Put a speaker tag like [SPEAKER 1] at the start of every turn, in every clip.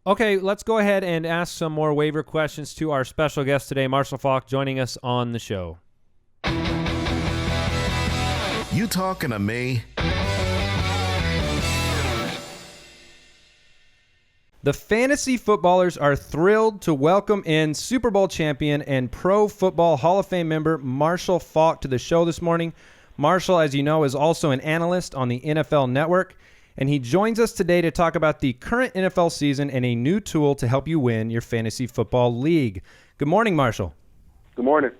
[SPEAKER 1] Okay, let's go ahead and ask some more waiver questions to our special guest today, Marshall Faulk, joining us on the show.
[SPEAKER 2] You talking to me?
[SPEAKER 1] The fantasy footballers are thrilled to welcome in Super Bowl champion and Pro Football Hall of Fame member Marshall Faulk to the show this morning. Marshall, as you know, is also an analyst on the NFL Network, and he joins us today to talk about the current NFL season and a new tool to help you win your fantasy football league. Good morning, Marshall.
[SPEAKER 3] Good morning.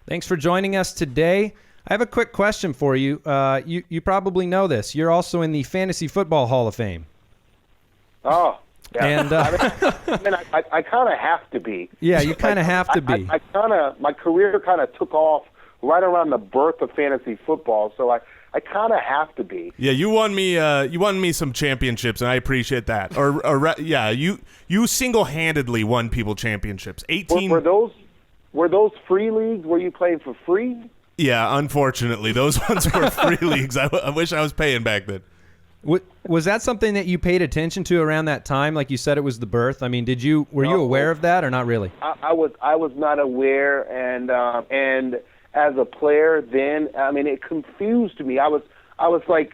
[SPEAKER 1] Thanks for joining us today. I have a quick question for you. You probably know this. You're also in the Fantasy Football Hall of Fame.
[SPEAKER 3] Oh, yeah.
[SPEAKER 1] And
[SPEAKER 3] I kind of have to be.
[SPEAKER 1] Yeah, you kind of have to be.
[SPEAKER 3] My career kind of took off right around the birth of fantasy football, so I kind of have to be.
[SPEAKER 4] Yeah, you won me some championships, and I appreciate that. You single-handedly won people championships. 18.
[SPEAKER 3] Were those free leagues? Were you playing for free?
[SPEAKER 4] Yeah, unfortunately, those ones were free leagues. I wish I was paying back then.
[SPEAKER 1] Was that something that you paid attention to around that time? Like you said, it was the birth. I mean, were you aware of that or not really?
[SPEAKER 3] I was not aware, and as a player then, I mean, it confused me. I was like,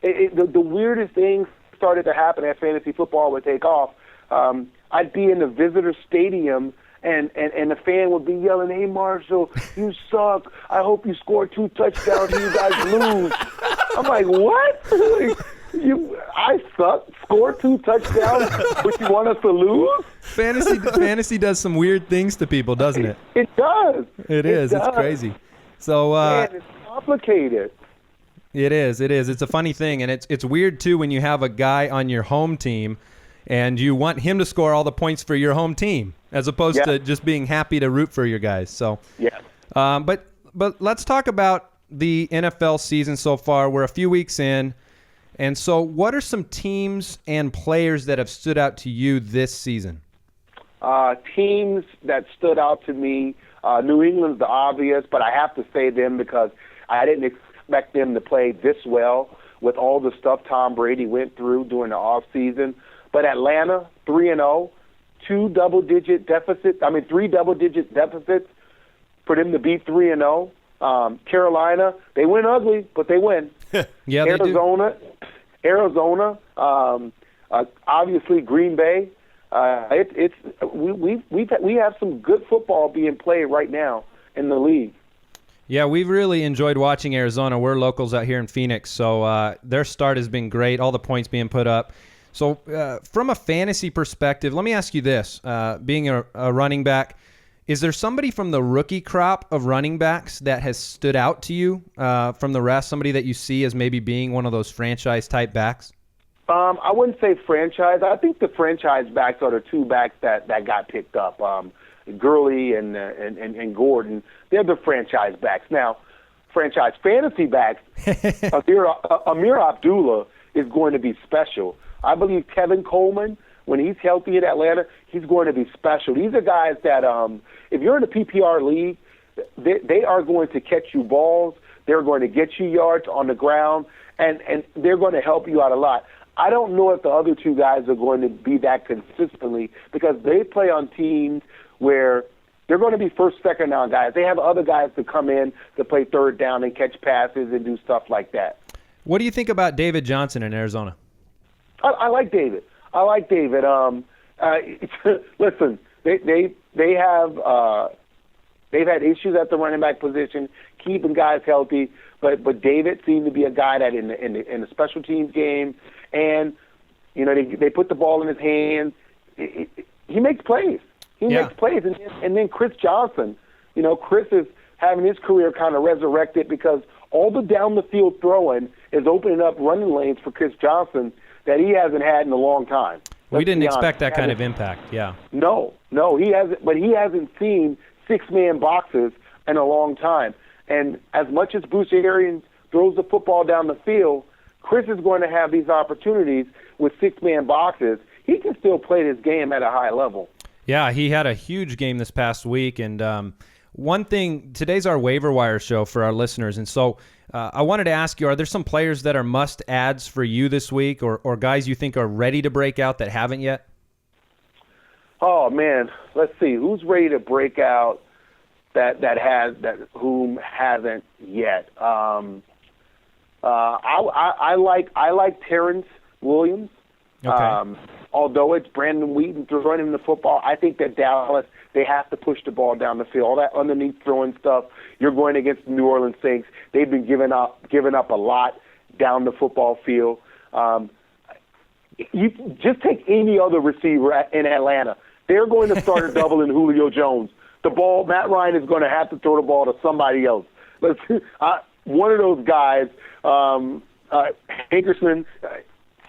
[SPEAKER 3] the weirdest things started to happen as fantasy football would take off. I'd be in the visitor stadium, and the fan would be yelling, "Hey, Marshall, you suck. I hope you score 2 touchdowns and you guys lose." I'm like, what? I suck. Score 2 touchdowns, but you want us to lose?
[SPEAKER 1] Fantasy does some weird things to people, doesn't it?
[SPEAKER 3] It does.
[SPEAKER 1] It is. It's crazy. So
[SPEAKER 3] man, it's complicated.
[SPEAKER 1] It is. It's a funny thing, and it's weird too when you have a guy on your home team, and you want him to score all the points for your home team, as opposed to just being happy to root for your guys. So
[SPEAKER 3] yeah.
[SPEAKER 1] But let's talk about the NFL season so far. We're a few weeks in. And so what are some teams and players that have stood out to you this season?
[SPEAKER 3] Teams that stood out to me, New England's the obvious, but I have to say them because I didn't expect them to play this well with all the stuff Tom Brady went through during the offseason. But Atlanta, 3-0, 3 double-digit deficits for them to be 3-0. Carolina, they win ugly, but they win.
[SPEAKER 1] Yeah,
[SPEAKER 3] Arizona, obviously Green Bay. We have some good football being played right now in the league.
[SPEAKER 1] Yeah, we've really enjoyed watching Arizona. We're locals out here in Phoenix, so their start has been great. All the points being put up. So from a fantasy perspective, let me ask you this: being a running back, is there somebody from the rookie crop of running backs that has stood out to you from the rest, somebody that you see as maybe being one of those franchise-type backs?
[SPEAKER 3] I wouldn't say franchise. I think the franchise backs are the 2 backs that got picked up, Gurley and Gordon. They're the franchise backs. Now, franchise fantasy backs, Amir Abdullah is going to be special. I believe Kevin Coleman, when he's healthy in Atlanta, he's going to be special. These are guys that, if you're in a PPR league, they are going to catch you balls. They're going to get you yards on the ground, and they're going to help you out a lot. I don't know if the other 2 guys are going to be that consistently because they play on teams where they're going to be first, second down guys. They have other guys to come in to play third down and catch passes and do stuff like that.
[SPEAKER 1] What do you think about David Johnson in Arizona?
[SPEAKER 3] I like David. Listen, they've had issues at the running back position, keeping guys healthy, but David seemed to be a guy that in the special teams game, and they put the ball in his hands. He makes plays. Makes plays, and then Chris Johnson. Chris is having his career kind of resurrected because all the down the field throwing is opening up running lanes for Chris Johnson that he hasn't had in a long time.
[SPEAKER 1] We didn't expect that kind of impact, yeah.
[SPEAKER 3] No, he hasn't. But he hasn't seen 6-man boxes in a long time. And as much as Bruce Arians throws the football down the field, Chris is going to have these opportunities with 6-man boxes. He can still play this game at a high level.
[SPEAKER 1] Yeah, he had a huge game this past week, and one thing, today's our waiver wire show for our listeners, and so I wanted to ask you, are there some players that are must-adds for you this week or guys you think are ready to break out that haven't yet?
[SPEAKER 3] Oh man, let's see who's ready to break out. Whom hasn't yet. I like Terrence Williams.
[SPEAKER 1] Okay.
[SPEAKER 3] Although it's Brandon Wheaton throwing him the football, I think that Dallas, they have to push the ball down the field. All that underneath throwing stuff, you're going against the New Orleans Saints. They've been giving up a lot down the football field. You just take any other receiver in Atlanta. They're going to start a double in Julio Jones. The ball, Matt Ryan is going to have to throw the ball to somebody else. One of those guys, Hankerson,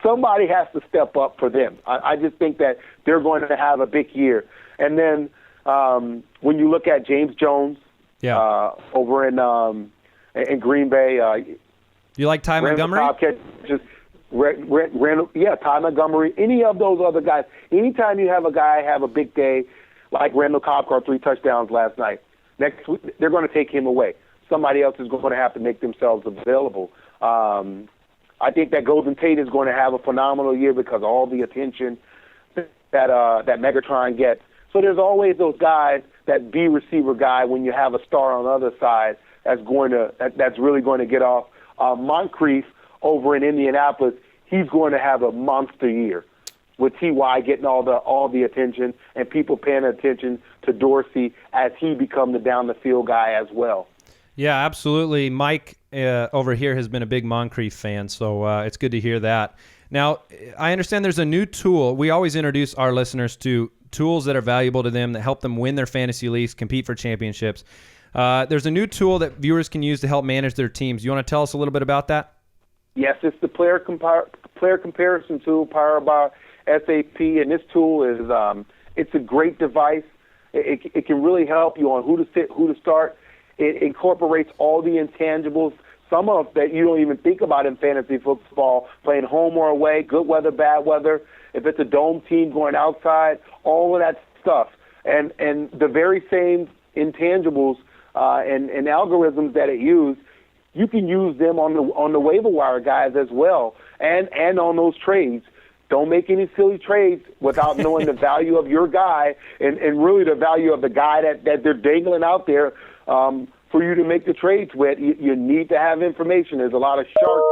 [SPEAKER 3] somebody has to step up for them. I just think that they're going to have a big year. And then when you look at James Jones over in Green Bay,
[SPEAKER 1] you like Ty Montgomery?
[SPEAKER 3] Ty Montgomery, any of those other guys. Anytime you have a guy have a big day, like Randall Cobb got 3 touchdowns last night, next week they're going to take him away. Somebody else is going to have to make themselves available. I think that Golden Tate is going to have a phenomenal year because of all the attention that Megatron gets. So there's always those guys, that B receiver guy, when you have a star on the other side that's really going to get off. Moncrief over in Indianapolis, he's going to have a monster year with T.Y. getting all the attention and people paying attention to Dorsey as he become the down the field guy as well.
[SPEAKER 1] Yeah, absolutely. Mike over here has been a big Moncrief fan, so it's good to hear that. Now, I understand there's a new tool. We always introduce our listeners to tools that are valuable to them that help them win their fantasy leagues, compete for championships. There's a new tool that viewers can use to help manage their teams. You want to tell us a little bit about that? Yes,
[SPEAKER 3] it's the player comparison tool powered by SAP, and this tool is it's a great device. It can really help you on who to sit, who to start. It incorporates all the intangibles, some of that you don't even think about in fantasy football, playing home or away, good weather, bad weather, if it's a dome team going outside, all of that stuff. And the very same intangibles and algorithms that it used, you can use them on the waiver wire guys as well, and on those trades. Don't make any silly trades without knowing the value of your guy and really the value of the guy that they're dangling out there for you to make the trades with. You need to have information. There's a lot of sharks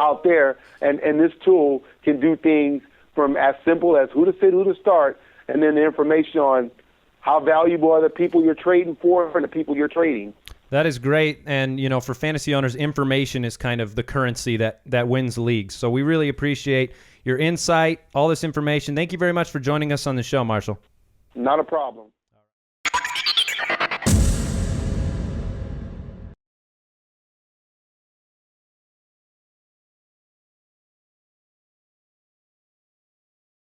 [SPEAKER 3] out there, and this tool can do things from as simple as who to sit, who to start, and then the information on how valuable are the people you're trading for and the people you're trading.
[SPEAKER 1] That is great, and for fantasy owners, information is kind of the currency that wins leagues. So we really appreciate your insight, all this information. Thank you very much for joining us on the show, Marshall.
[SPEAKER 3] Not a problem.